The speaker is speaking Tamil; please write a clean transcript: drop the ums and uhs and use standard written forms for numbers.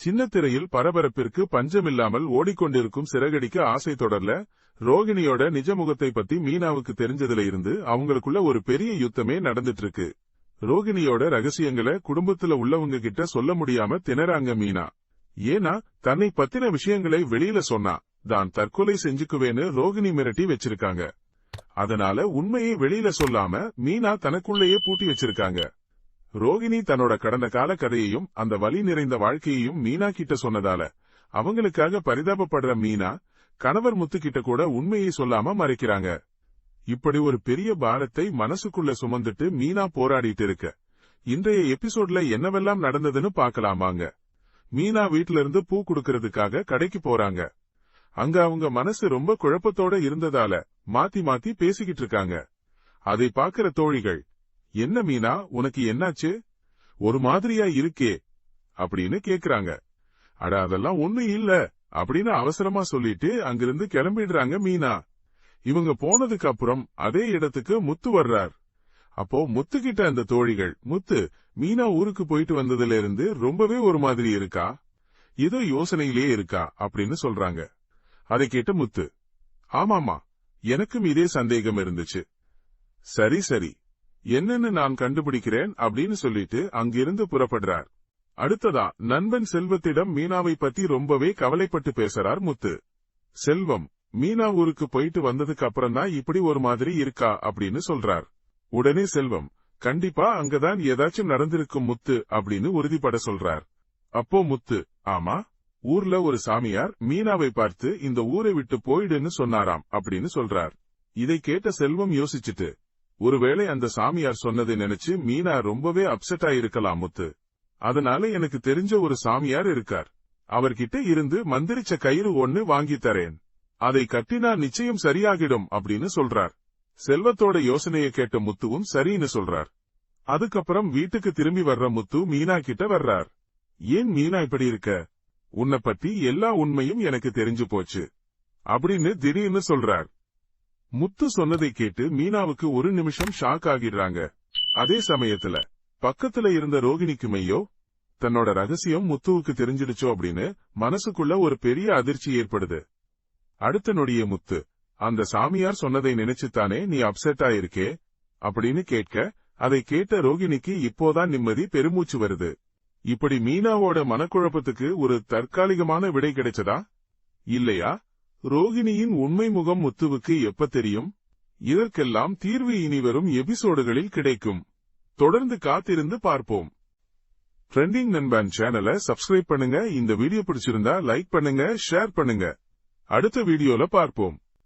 சின்ன திரையில் பரபரப்பிற்கு பஞ்சமில்லாமல் ஓடிக்கொண்டிருக்கும் சிறகடிக்க ஆசை தொடர்ல ரோகிணியோட நிஜ முகத்தை பத்தி மீனாவுக்கு தெரிஞ்சதுல இருந்து அவங்களுக்குள்ள ஒரு பெரிய யுத்தமே நடந்துட்டு இருக்கு. ரோகிணியோட ரகசியங்களை குடும்பத்துல உள்ளவங்க கிட்ட சொல்ல முடியாம திணறாங்க மீனா. ஏன்னா தன்னை பத்தின விஷயங்களை வெளியில சொன்னா தான் தற்கொலை செஞ்சுக்குவேன்னு ரோகிணி மிரட்டி வச்சிருக்காங்க. அதனால உண்மையை வெளியில சொல்லாம மீனா தனக்குள்ளேயே பூட்டி வச்சிருக்காங்க. ரோகிணி தன்னோட கடந்த கால கதையையும் அந்த வலி நிறைந்த வாழ்க்கையையும் மீனா கிட்ட சொன்னதால அவங்களுக்காக பரிதாபப்படுற மீனா கணவர் முத்துக்கிட்ட கூட உண்மையை சொல்லாம மறைக்கிறாங்க. இப்படி ஒரு பெரிய பாரத்தை மனசுக்குள்ள சுமந்துட்டு மீனா போராடிட்டு இருக்க இன்றைய எபிசோட்ல என்னவெல்லாம் நடந்ததுன்னு பாக்கலாமாங்க. மீனா வீட்ல இருந்து பூ குடுக்கறதுக்காக கடைக்கு போறாங்க. அங்க அவங்க மனசு ரொம்ப குழப்பத்தோட இருந்ததால மாத்தி மாத்தி பேசிக்கிட்டு இருக்காங்க. அதை பாக்குற தோழிகள், என்ன மீனா உனக்கு என்னாச்சு, ஒரு மாதிரியா இருக்கே அப்படின்னு கேக்குறாங்க. அட அதெல்லாம் ஒண்ணும் இல்ல அப்படின்னு அவசரமா சொல்லிட்டு அங்கிருந்து கிளம்பிடுறாங்க மீனா. இவங்க போனதுக்கு அப்புறம் அதே இடத்துக்கு முத்து வர்றார். அப்போ முத்து கிட்ட அந்த தோழிகள், முத்து மீனா ஊருக்கு போயிட்டு வந்ததுல இருந்து ரொம்பவே ஒரு மாதிரி இருக்கா, ஏதோ யோசனையிலே இருக்கா அப்படின்னு சொல்றாங்க. அதை கேட்ட முத்து, ஆமாமா எனக்கும் இதே சந்தேகம் இருந்துச்சு, சரி சரி என்னன்னு நான் கண்டுபிடிக்கிறேன் அப்படின்னு சொல்லிட்டு அங்கிருந்து புறப்படுறார். அடுத்ததா நண்பன் செல்வத்திடம் மீனாவை பத்தி ரொம்பவே கவலைப்பட்டு பேசுறார் முத்து. செல்வம், மீனா ஊருக்கு போயிட்டு வந்ததுக்கு அப்புறம் தான் இப்படி ஒரு மாதிரி இருக்கா அப்படின்னு சொல்றார். உடனே செல்வம், கண்டிப்பா அங்கதான் ஏதாச்சும் நடந்திருக்கும் முத்து அப்படின்னு உறுதிப்பட சொல்றார். அப்போ முத்து, ஆமா ஊர்ல ஒரு சாமியார் மீனாவை பார்த்து இந்த ஊரை விட்டு போயிடுன்னு சொன்னாராம் அப்படின்னு சொல்றார். இதை கேட்ட செல்வம் யோசிச்சுட்டு, ஒருவேளை அந்த சாமியார் சொன்னதை நினைச்சு மீனா ரொம்பவே அப்செட் ஆயிருக்கலாம் முத்து, அதனால எனக்கு தெரிஞ்ச ஒரு சாமியார் இருக்கார், அவர்கிட்ட இருந்து மந்திரிச்ச கயிறு ஒன்னு வாங்கி தரேன், அதை கட்டினா நிச்சயம் சரியாகிடும் அப்படின்னு சொல்றார். செல்வத்தோட யோசனையை கேட்ட முத்துவும் சரின்னு சொல்றார். அதுக்கப்புறம் வீட்டுக்கு திரும்பி வர்ற முத்து மீனா கிட்ட வர்றார். ஏன் மீனா இப்படி இருக்க, உன்னை பத்தி எல்லா உண்மையும் எனக்கு தெரிஞ்சு போச்சு அப்படின்னு திடீர்னு சொல்றார். முத்து சொன்னதை கேட்டு மீனாவுக்கு ஒரு நிமிஷம் ஷாக் ஆகிடுறாங்க. அதே சமயத்துல பக்கத்துல இருந்த ரோகிணிக்குமையோ தன்னோட ரகசியம் முத்துவுக்கு தெரிஞ்சிடுச்சோ அப்படின்னு மனசுக்குள்ள ஒரு பெரிய அதிர்ச்சி ஏற்படுது. அடுத்த நொடியே முத்து, அந்த சாமியார் சொன்னதை நினைச்சுத்தானே நீ அப்செட் ஆயிருக்கே அப்படின்னு கேட்க, அதை கேட்ட ரோகிணிக்கு இப்போதான் நிம்மதி பெருமூச்சு வருது. இப்படி மீனாவோட மனக்குழப்பத்துக்கு ஒரு தற்காலிகமான விடை கிடைச்சதா இல்லையா? ரோகிணியின் உண்மை முகம் முத்துவுக்கு எப்ப தெரியும்? இதற்கெல்லாம் தீர்வு இனிவரும் எபிசோடுகளில் கிடைக்கும். தொடர்ந்து காத்திருந்து பார்ப்போம். ட்ரெண்டிங் நண்பன் சேனலை சப்ஸ்கிரைப் பண்ணுங்க. இந்த வீடியோ பிடிச்சிருந்தா லைக் பண்ணுங்க, ஷேர் பண்ணுங்க. அடுத்த வீடியோல பார்ப்போம்.